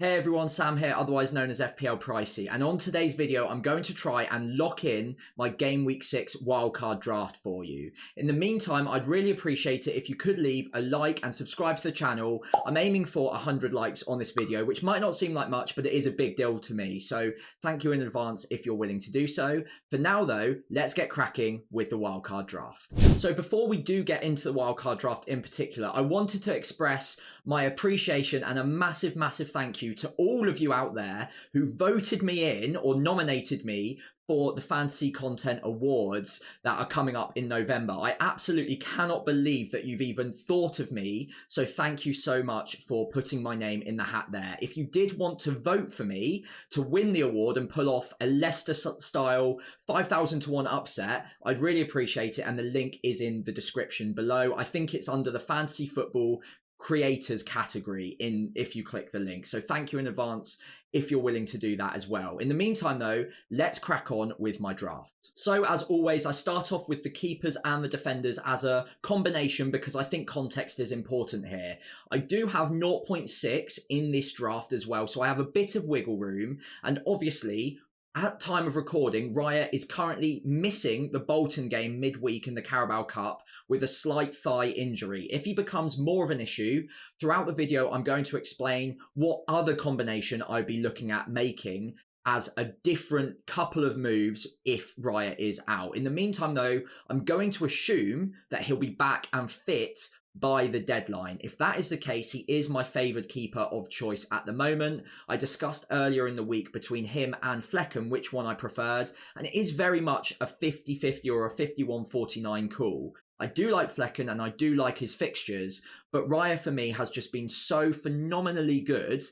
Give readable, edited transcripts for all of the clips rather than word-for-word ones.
Hey everyone, Sam here, otherwise known as FPL Pricey, and on today's video I'm going to try and lock in my Game Week 6 wildcard draft for you. In the meantime, I'd really appreciate it if you could leave a like and subscribe to the channel. I'm aiming for 100 likes on this video, which might not seem like much, but it is a big deal to me, so thank you in advance if you're willing to do so. For now though, let's get cracking with the wildcard draft. So before we do get into the wildcard draft in particular, I wanted to express my appreciation and a massive thank you to all of you out there who voted me in or nominated me for the Fantasy Content Awards that are coming up in November. I absolutely cannot believe that you've even thought of me, so thank you so much for putting my name in the hat there. If you did want to vote for me to win the award and pull off a Leicester-style 5,000 to 1 upset, I'd really appreciate it, and the link is in the description below. I think it's under the Fantasy Football Creators category if you click the link, so thank you in advance if you're willing to do that as well. In the meantime though, let's crack on with my draft. So as always, I start off with the keepers and the defenders as a combination because I think context is important here. I do have 0.6 in this draft as well, so I have a bit of wiggle room, and obviously at time of recording, Raya is currently missing the Bolton game midweek in the Carabao Cup with a slight thigh injury. If he becomes more of an issue, throughout the video I'm going to explain what other combination I'd be looking at making as a different couple of moves if Raya is out. In the meantime though, I'm going to assume that he'll be back and fit by the deadline. If that is the case, he is my favoured keeper of choice at the moment. I discussed earlier in the week between him and Flecken which one I preferred, and it is very much a 50-50 or a 51-49 call. I do like Flecken and I do like his fixtures, but Raya for me has just been so phenomenally good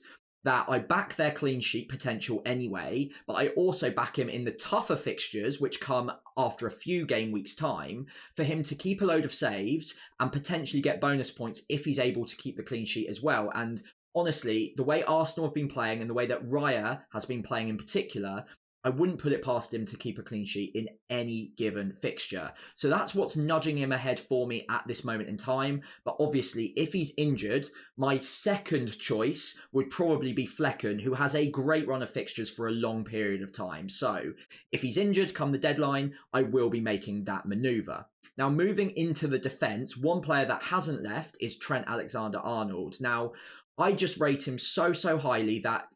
that I back their clean sheet potential anyway, but I also back him in the tougher fixtures, which come after a few game weeks' time, for him to keep a load of saves and potentially get bonus points if he's able to keep the clean sheet as well. And honestly, the way Arsenal have been playing and the way that Raya has been playing in particular, I wouldn't put it past him to keep a clean sheet in any given fixture. So that's what's nudging him ahead for me at this moment in time. But obviously, if he's injured, my second choice would probably be Flecken, who has a great run of fixtures for a long period of time. So if he's injured come the deadline, I will be making that manoeuvre. Now, moving into the defence, one player that hasn't left is Trent Alexander-Arnold. Now, I just rate him so highly that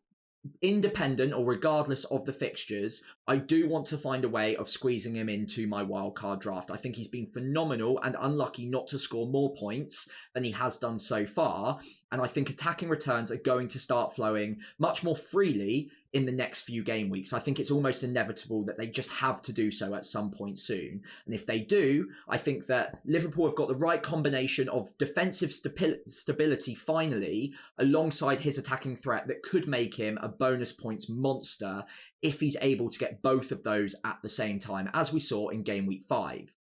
independent or regardless of the fixtures, I do want to find a way of squeezing him into my wildcard draft. I think he's been phenomenal and unlucky not to score more points than he has done so far, and I think attacking returns are going to start flowing much more freely in the next few game weeks. I think it's almost inevitable that they just have to do so at some point soon. And if they do, I think that Liverpool have got the right combination of defensive stability finally, alongside his attacking threat that could make him a bonus points monster if he's able to get both of those at the same time, as we saw in game week 5.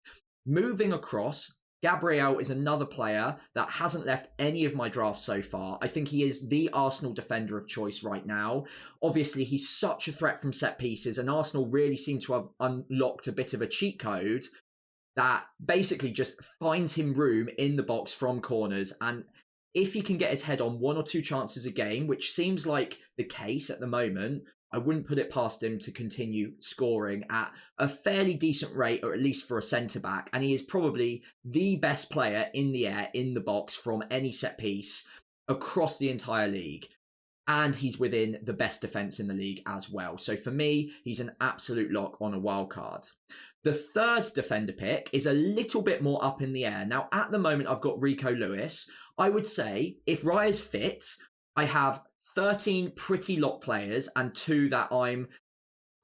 Moving across, Gabriel is another player that hasn't left any of my drafts so far. I think he is the Arsenal defender of choice right now. Obviously, he's such a threat from set pieces, and Arsenal really seem to have unlocked a bit of a cheat code that basically just finds him room in the box from corners. And if he can get his head on 1 or 2 chances a game, which seems like the case at the moment, I wouldn't put it past him to continue scoring at a fairly decent rate, or at least for a centre-back. And he is probably the best player in the air, in the box, from any set piece across the entire league. And he's within the best defence in the league as well. So for me, he's an absolute lock on a wild card. The third defender pick is a little bit more up in the air. Now, at the moment, I've got Rico Lewis. I would say if Raya's fit, I have 13 pretty lock players and 2 that I'm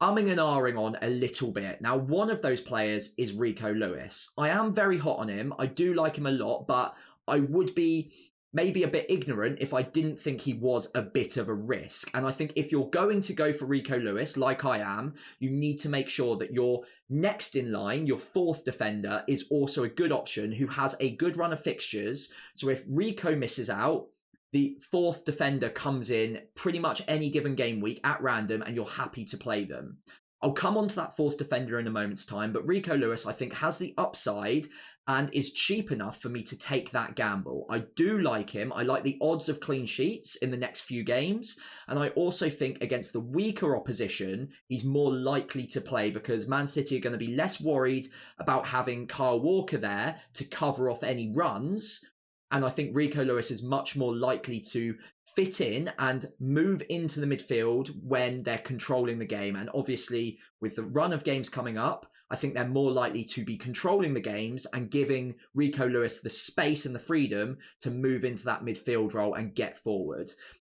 umming and ahhing on a little bit. Now, one of those players is Rico Lewis. I am very hot on him. I do like him a lot, but I would be maybe a bit ignorant if I didn't think he was a bit of a risk. And I think if you're going to go for Rico Lewis, like I am, you need to make sure that your next in line, your 4th defender, is also a good option who has a good run of fixtures. So if Rico misses out, the 4th defender comes in pretty much any given game week at random and you're happy to play them. I'll come on to that 4th defender in a moment's time, but Rico Lewis, I think, has the upside and is cheap enough for me to take that gamble. I do like him. I like the odds of clean sheets in the next few games. And I also think against the weaker opposition, he's more likely to play because Man City are going to be less worried about having Kyle Walker there to cover off any runs. And I think Rico Lewis is much more likely to fit in and move into the midfield when they're controlling the game. And obviously, with the run of games coming up, I think they're more likely to be controlling the games and giving Rico Lewis the space and the freedom to move into that midfield role and get forward.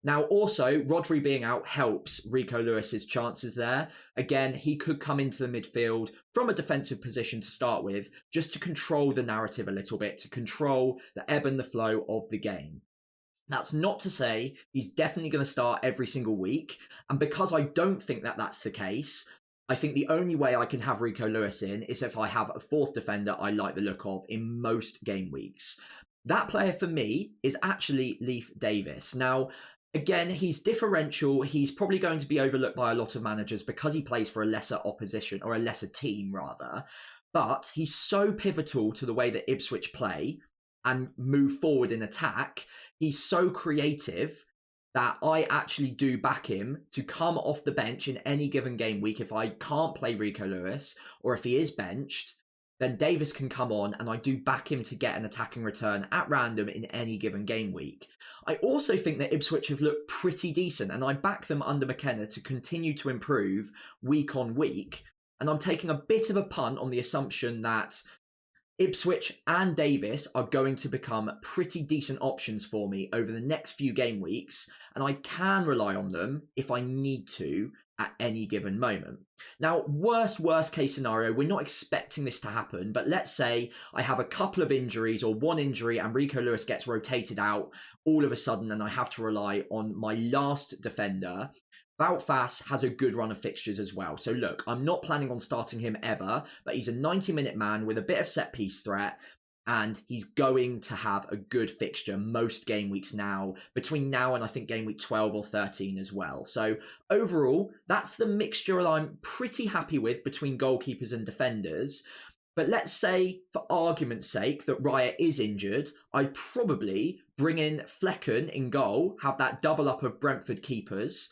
Now, also, Rodri being out helps Rico Lewis's chances there. Again, he could come into the midfield from a defensive position to start with, just to control the narrative a little bit, to control the ebb and the flow of the game. That's not to say he's definitely going to start every single week. And because I don't think that that's the case, I think the only way I can have Rico Lewis in is if I have a fourth defender I like the look of in most game weeks. That player for me is actually Leif Davis. Now, again, he's differential. He's probably going to be overlooked by a lot of managers because he plays for a lesser opposition, or a lesser team rather. But he's so pivotal to the way that Ipswich play and move forward in attack. He's so creative that I actually do back him to come off the bench in any given game week. If I can't play Rico Lewis, or if he is benched, then Davis can come on, and I do back him to get an attacking return at random in any given game week. I also think that Ipswich have looked pretty decent, and I back them under McKenna to continue to improve week on week. And I'm taking a bit of a punt on the assumption that Ipswich and Davis are going to become pretty decent options for me over the next few game weeks, and I can rely on them if I need to at any given moment. Now, worst case scenario, we're not expecting this to happen, but let's say I have a couple of injuries or one injury and Rico Lewis gets rotated out all of a sudden and I have to rely on my last defender. Wout Faes has a good run of fixtures as well. So look, I'm not planning on starting him ever, but he's a 90-minute man with a bit of set-piece threat, and he's going to have a good fixture most game weeks now, between now and I think game week 12 or 13 as well. So overall, that's the mixture I'm pretty happy with between goalkeepers and defenders. But let's say, for argument's sake, that Raya is injured, I'd probably bring in Flecken in goal, have that double up of Brentford keepers,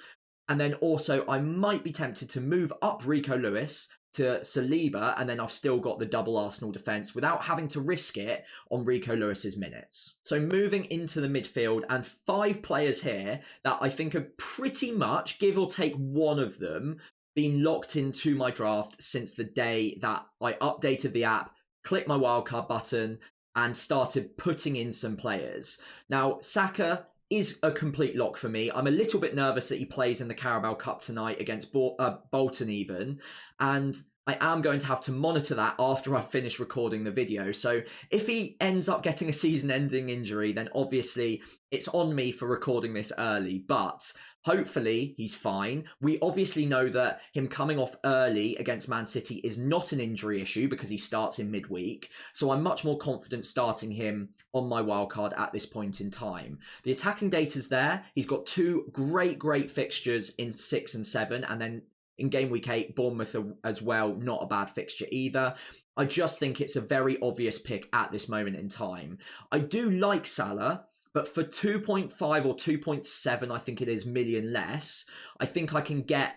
and then also I might be tempted to move up Rico Lewis to Saliba, and then I've still got the double Arsenal defence without having to risk it on Rico Lewis's minutes. So moving into the midfield, and 5 players here that I think are pretty much, give or take one of them, been locked into my draft since the day that I updated the app, clicked my wildcard button, and started putting in some players. Now, Saka is a complete lock for me. I'm a little bit nervous that he plays in the Carabao Cup tonight against Bolton even, and I am going to have to monitor that after I've finished recording the video. So if he ends up getting a season-ending injury, then obviously it's on me for recording this early, but hopefully he's fine. We obviously know that him coming off early against Man City is not an injury issue because he starts in midweek. So I'm much more confident starting him on my wildcard at this point in time. The attacking data's there. He's got 2 great fixtures in 6 and 7, and then in game week 8, Bournemouth as well, not a bad fixture either. I just think it's a very obvious pick at this moment in time. I do like Salah, but for 2.5 or 2.7, I think it is, million less, I think I can get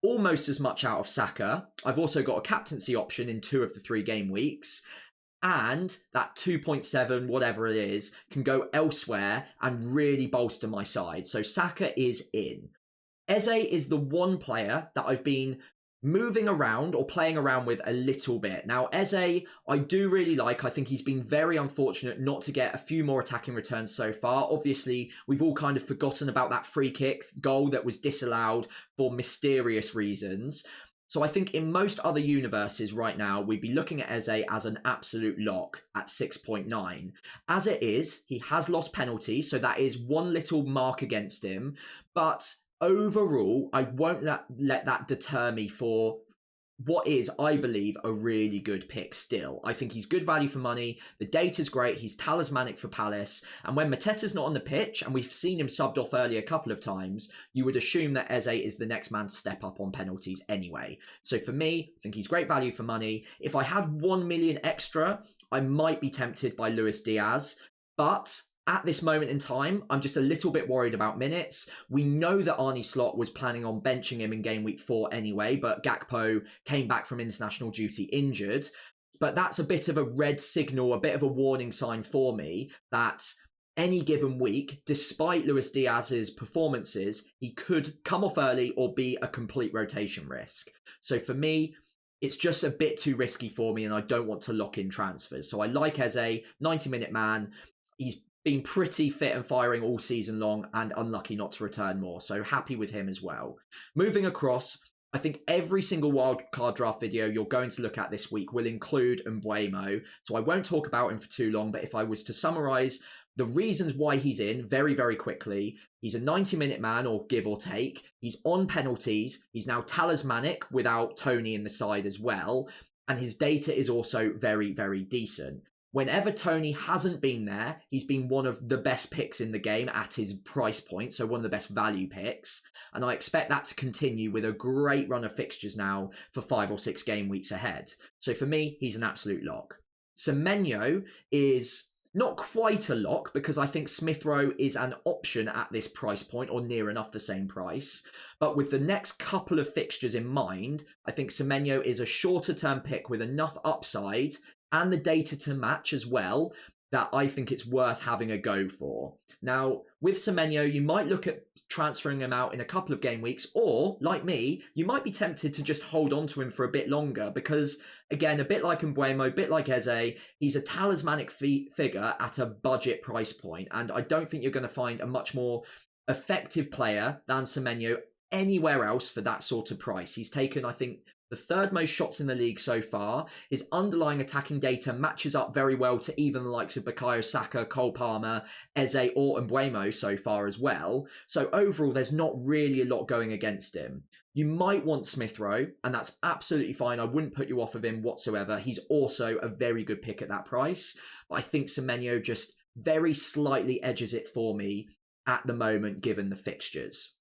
almost as much out of Saka. I've also got a captaincy option in 2 of the 3 game weeks, and that 2.7, whatever it is, can go elsewhere and really bolster my side. So Saka is in. Eze is the one player that I've been moving around or playing around with a little bit. Now, Eze, I do really like. I think he's been very unfortunate not to get a few more attacking returns so far. Obviously, we've all kind of forgotten about that free kick goal that was disallowed for mysterious reasons. So I think in most other universes right now, we'd be looking at Eze as an absolute lock at 6.9. As it is, he has lost penalties, so that is one little mark against him. But overall, I won't let that deter me for what is, I believe, a really good pick still. I think he's good value for money. The data's great. He's talismanic for Palace. And when Mateta's not on the pitch, and we've seen him subbed off early a couple of times, you would assume that Eze is the next man to step up on penalties anyway. So for me, I think he's great value for money. If I had 1 million extra, I might be tempted by Luis Diaz. But at this moment in time, I'm just a little bit worried about minutes. We know that Arne Slot was planning on benching him in game week 4 anyway, but Gakpo came back from international duty injured. But that's a bit of a red signal, a bit of a warning sign for me that any given week, despite Luis Diaz's performances, he could come off early or be a complete rotation risk. So for me, it's just a bit too risky for me and I don't want to lock in transfers. So I like Eze, 90-minute man. He's been pretty fit and firing all season long and unlucky not to return more. So happy with him as well. Moving across, I think every single wildcard draft video you're going to look at this week will include Mbeumo. So I won't talk about him for too long, but if I was to summarize the reasons why he's in very, very quickly, he's a 90-minute man or give or take. He's on penalties. He's now talismanic without Tony in the side as well. And his data is also very, very decent. Whenever Tony hasn't been there, he's been one of the best picks in the game at his price point, so one of the best value picks. And I expect that to continue with a great run of fixtures now for 5 or 6 game weeks ahead. So for me, he's an absolute lock. Semenyo is not quite a lock because I think Smith Rowe is an option at this price point or near enough the same price. But with the next couple of fixtures in mind, I think Semenyo is a shorter term pick with enough upside and the data to match as well, that I think it's worth having a go for. Now, with Semenyo, you might look at transferring him out in a couple of game weeks, or, like me, you might be tempted to just hold on to him for a bit longer because, again, a bit like Mbeumo, a bit like Eze, he's a talismanic figure at a budget price point, and I don't think you're going to find a much more effective player than Semenyo anywhere else for that sort of price. He's taken, I think, the 3rd most shots in the league so far. His underlying attacking data matches up very well to even the likes of Bukayo Saka, Cole Palmer, Eze or Mbeumo so far as well. So overall, there's not really a lot going against him. You might want Smith Rowe, and that's absolutely fine. I wouldn't put you off of him whatsoever. He's also a very good pick at that price. But I think Semenyo just very slightly edges it for me at the moment, given the fixtures.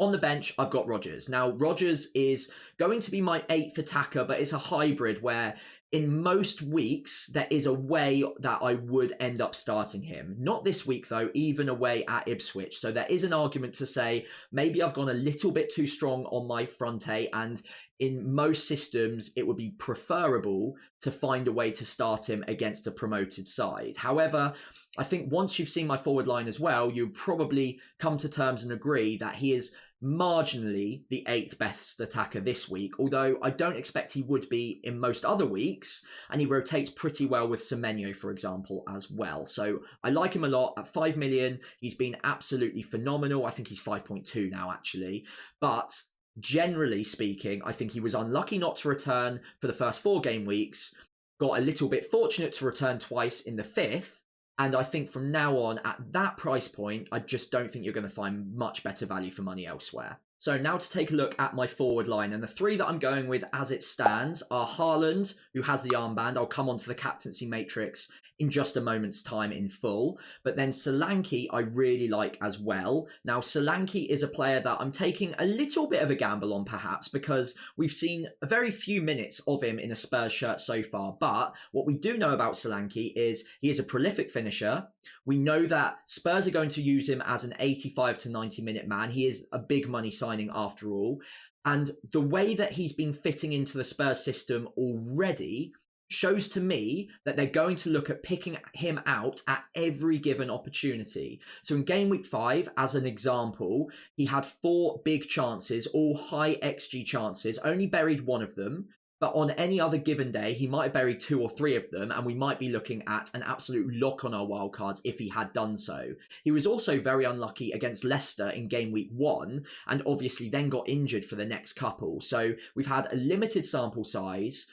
On the bench, I've got Rodgers. Now, Rodgers is going to be my 8th attacker, but it's a hybrid where in most weeks, there is a way that I would end up starting him. Not this week, though, even away at Ipswich. So there is an argument to say, maybe I've gone a little bit too strong on my front 8, and in most systems, it would be preferable to find a way to start him against a promoted side. However, I think once you've seen my forward line as well, you'll probably come to terms and agree that he is marginally the 8th best attacker this week, although I don't expect he would be in most other weeks, and he rotates pretty well with Semenyo, for example, as well. So I like him a lot. At 5 million, he's been absolutely phenomenal. I think he's 5.2 now, actually. But generally speaking, I think he was unlucky not to return for the first 4 game weeks, got a little bit fortunate to return twice in the 5th, and I think from now on, at that price point, I just don't think you're going to find much better value for money elsewhere. So now to take a look at my forward line, and the 3 that I'm going with as it stands are Haaland, who has the armband. I'll come onto the captaincy matrix in just a moment's time in full. But then Solanke I really like as well. Now Solanke is a player that I'm taking a little bit of a gamble on perhaps, because we've seen a very few minutes of him in a Spurs shirt so far. But what we do know about Solanke is he is a prolific finisher. We know that Spurs are going to use him as an 85 to 90 minute man. He is a big money signing after all. And the way that he's been fitting into the Spurs system already shows to me that they're going to look at picking him out at every given opportunity. So in game week 5, as an example, he had 4 big chances, all high XG chances, only buried 1 of them. But on any other given day, he might have buried 2 or 3 of them, and we might be looking at an absolute lock on our wildcards if he had done so. He was also very unlucky against Leicester in game week 1, and obviously then got injured for the next couple. So we've had a limited sample size,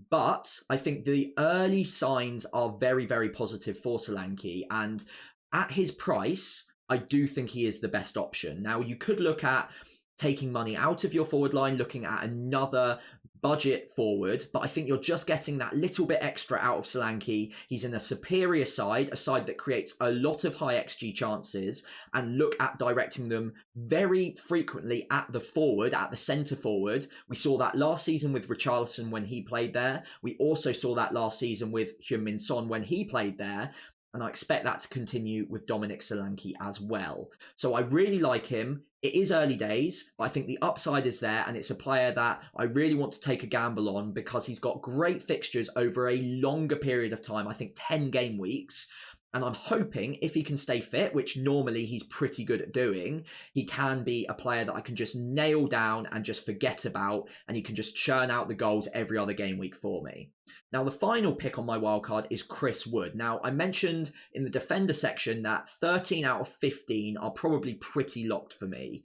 but I think the early signs are very, very positive for Solanke, and at his price, I do think he is the best option. Now, you could look at taking money out of your forward line, looking at another budget forward, but I think you're just getting that little bit extra out of Solanke. He's in a superior side, a side that creates a lot of high XG chances, and look at directing them very frequently at the forward, at the centre forward. We saw that last season with Richarlison when he played there. We also saw that last season with Heung-min Son when he played there. And I expect that to continue with Dominic Solanke as well. So I really like him. It is early days, but I think the upside is there, and it's a player that I really want to take a gamble on because he's got great fixtures over a longer period of time, I think 10 game weeks. And I'm hoping if he can stay fit, which normally he's pretty good at doing, he can be a player that I can just nail down and just forget about, and he can just churn out the goals every other game week for me. Now, the final pick on my wildcard is Chris Wood. Now, I mentioned in the defender section that 13 out of 15 are probably pretty locked for me.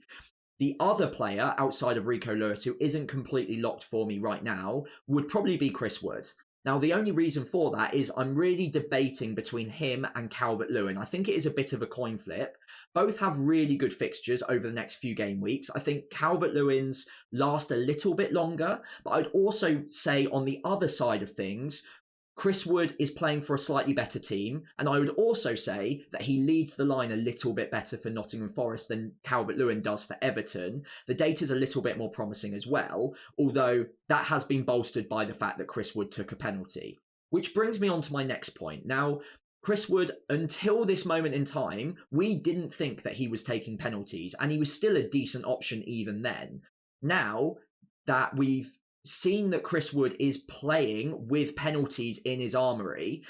The other player outside of Rico Lewis who isn't completely locked for me right now would probably be Chris Wood. Now, the only reason for that is I'm really debating between him and Calvert-Lewin. I think it is a bit of a coin flip. Both have really good fixtures over the next few game weeks. I think Calvert-Lewin's last a little bit longer, but I'd also say on the other side of things, Chris Wood is playing for a slightly better team, and I would also say that he leads the line a little bit better for Nottingham Forest than Calvert-Lewin does for Everton. The data's a little bit more promising as well, although that has been bolstered by the fact that Chris Wood took a penalty. Which brings me on to my next point. Now, Chris Wood, until this moment in time, we didn't think that he was taking penalties, and he was still a decent option even then. Now that we've seen that Chris Wood is playing with penalties in his armoury,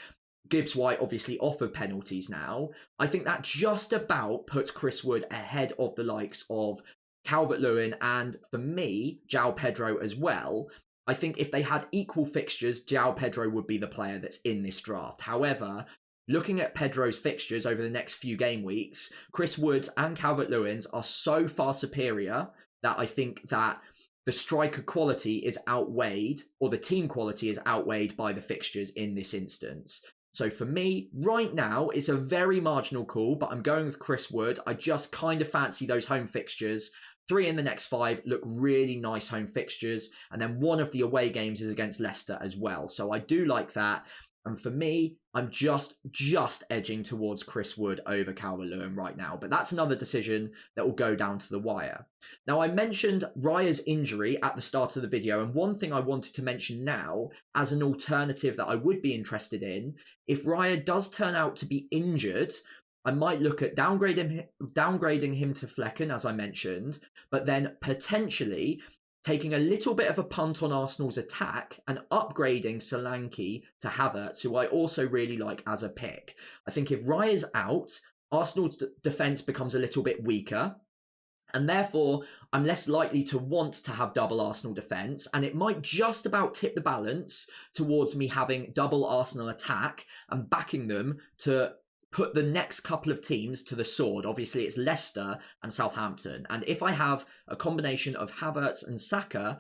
Gibbs White obviously offered penalties now, I think that just about puts Chris Wood ahead of the likes of Calvert-Lewin and, for me, João Pedro as well. I think if they had equal fixtures, João Pedro would be the player that's in this draft. However, looking at Pedro's fixtures over the next few game weeks, Chris Wood's and Calvert-Lewin's are so far superior that I think that the striker quality is outweighed, or the team quality is outweighed by the fixtures in this instance. So for me, right now, it's a very marginal call, but I'm going with Chris Wood. I just kind of fancy those home fixtures. 3 in the next 5 look really nice home fixtures, and then one of the away games is against Leicester as well. So I do like that. And for me, I'm just edging towards Chris Wood over Calvert-Lewin right now. But that's another decision that will go down to the wire. Now, I mentioned Raya's injury at the start of the video. And one thing I wanted to mention now as an alternative that I would be interested in, if Raya does turn out to be injured, I might look at downgrading him to Flecken, as I mentioned, but then potentially taking a little bit of a punt on Arsenal's attack and upgrading Solanke to Havertz, who I also really like as a pick. I think if Raya's out, Arsenal's defence becomes a little bit weaker, and therefore I'm less likely to want to have double Arsenal defence, and it might just about tip the balance towards me having double Arsenal attack and backing them to put the next couple of teams to the sword. Obviously, it's Leicester and Southampton. And if I have a combination of Havertz and Saka,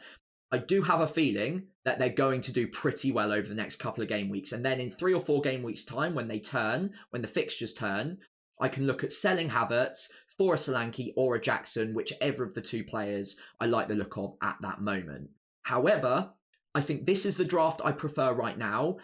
I do have a feeling that they're going to do pretty well over the next couple of game weeks. And then in 3 or 4 game weeks' time, when the fixtures turn, I can look at selling Havertz for a Solanke or a Jackson, whichever of the 2 players I like the look of at that moment. However, I think this is the draft I prefer right now.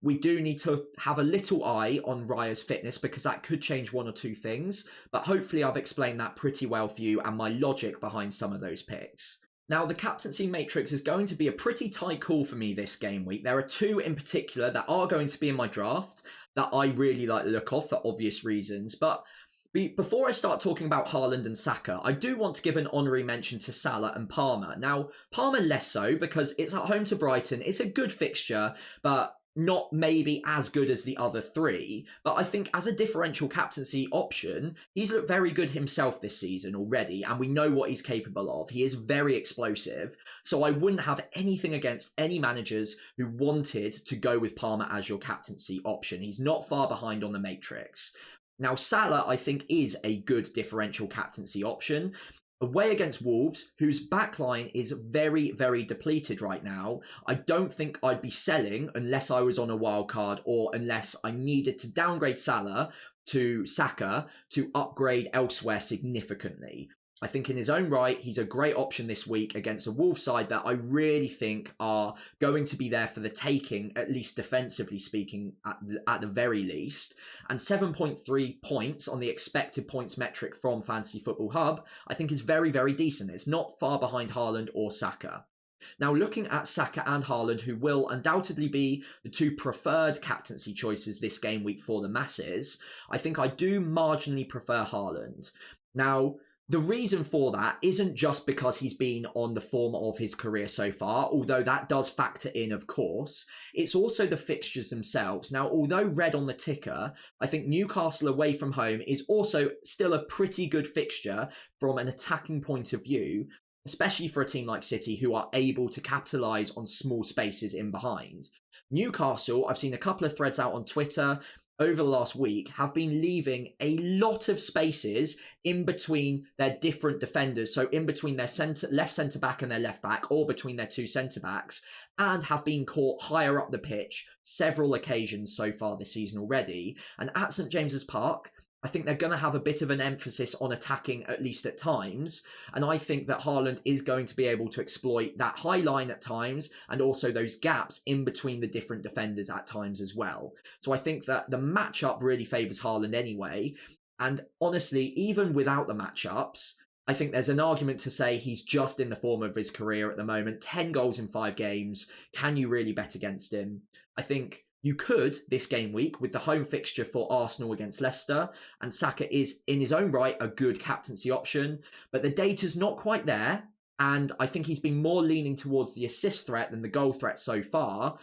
We do need to have a little eye on Raya's fitness because that could change 1 or 2 things. But hopefully I've explained that pretty well for you and my logic behind some of those picks. Now, the Captaincy Matrix is going to be a pretty tight call for me this game week. There are 2 in particular that are going to be in my draft that I really like the look of for obvious reasons. But before I start talking about Haaland and Saka, I do want to give an honorary mention to Salah and Palmer. Now, Palmer less so because it's at home to Brighton. It's a good fixture, but not maybe as good as the other 3, but I think as a differential captaincy option, he's looked very good himself this season already, and we know what he's capable of. He is very explosive, so I wouldn't have anything against any managers who wanted to go with Palmer as your captaincy option. He's not far behind on the matrix. Now, Salah, I think, is a good differential captaincy option. Away against Wolves, whose backline is very, very depleted right now, I don't think I'd be selling unless I was on a wild card or unless I needed to downgrade Salah to Saka to upgrade elsewhere significantly. I think in his own right, he's a great option this week against a Wolves side that I really think are going to be there for the taking, at least defensively speaking, at the very least. And 7.3 points on the expected points metric from Fantasy Football Hub, I think is very, very decent. It's not far behind Haaland or Saka. Now, looking at Saka and Haaland, who will undoubtedly be the two preferred captaincy choices this game week for the masses, I think I do marginally prefer Haaland. Now, the reason for that isn't just because he's been on the form of his career so far, although that does factor in, of course. It's also the fixtures themselves. Now, although red on the ticker, I think Newcastle away from home is also still a pretty good fixture from an attacking point of view, especially for a team like City who are able to capitalise on small spaces in behind. Newcastle, I've seen a couple of threads out on Twitter over the last week, have been leaving a lot of spaces in between their different defenders. So in between their left centre-back and their left-back, or between their two centre-backs, and have been caught higher up the pitch several occasions so far this season already. And at St James's Park, I think they're going to have a bit of an emphasis on attacking, at least at times. And I think that Haaland is going to be able to exploit that high line at times and also those gaps in between the different defenders at times as well. So I think that the matchup really favours Haaland anyway. And honestly, even without the matchups, I think there's an argument to say he's just in the form of his career at the moment. 10 goals in 5 games. Can you really bet against him? I think you could this game week with the home fixture for Arsenal against Leicester, and Saka is in his own right a good captaincy option, but the data's not quite there, and I think he's been more leaning towards the assist threat than the goal threat so far,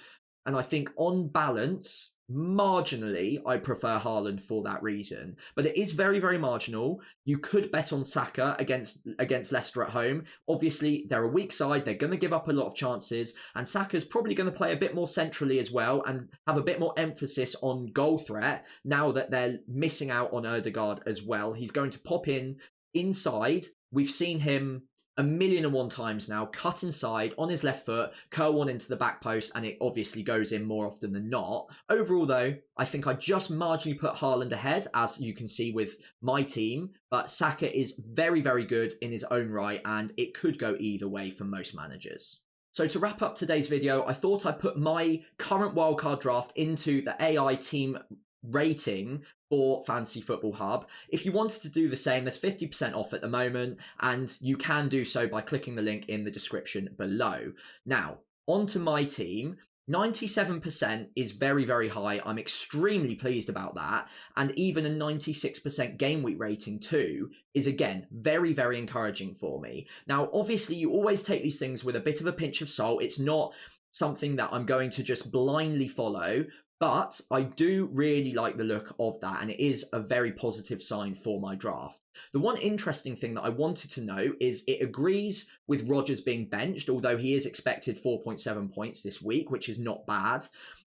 and I think on balance, marginally, I prefer Haaland for that reason. But it is very, very marginal. You could bet on Saka against Leicester at home. Obviously, they're a weak side. They're going to give up a lot of chances. And Saka's probably going to play a bit more centrally as well and have a bit more emphasis on goal threat now that they're missing out on Ødegaard as well. He's going to pop in inside. We've seen him 1,000,001 times now, cut inside on his left foot, curl one into the back post, and it obviously goes in more often than not. Overall, though, I think I just marginally put Haaland ahead, as you can see with my team, but Saka is very, very good in his own right, and it could go either way for most managers. So to wrap up today's video, I thought I'd put my current wildcard draft into the AI team rating for Fantasy Football Hub. If you wanted to do the same, there's 50% off at the moment, and you can do so by clicking the link in the description below. Now, onto my team. 97% is very, very high. I'm extremely pleased about that. And even a 96% game week rating too is, again, very, very encouraging for me. Now, obviously, you always take these things with a bit of a pinch of salt. It's not something that I'm going to just blindly follow, but I do really like the look of that, and it is a very positive sign for my draft. The one interesting thing that I wanted to know is it agrees with Rodgers being benched, although he is expected 4.7 points this week, which is not bad.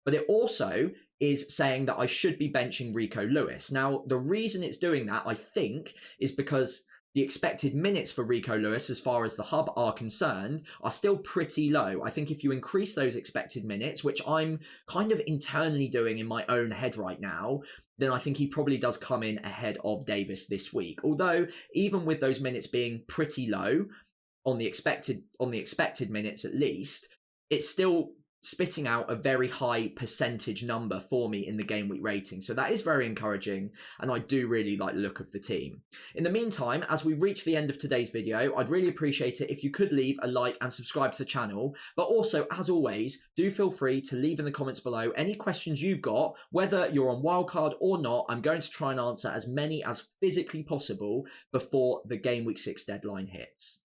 But it also is saying that I should be benching Rico Lewis. Now, the reason it's doing that, I think, is because the expected minutes for Rico Lewis, as far as the hub are concerned, are still pretty low. I think if you increase those expected minutes, which I'm kind of internally doing in my own head right now, then I think he probably does come in ahead of Davis this week. Although, even with those minutes being pretty low, on the expected minutes at least, it's still spitting out a very high percentage number for me in the game week rating. So that is very encouraging, and I do really like the look of the team. In the meantime, as we reach the end of today's video, I'd really appreciate it if you could leave a like and subscribe to the channel. But also, as always, do feel free to leave in the comments below any questions you've got, whether you're on Wildcard or not. I'm going to try and answer as many as physically possible before the game week 6 deadline hits.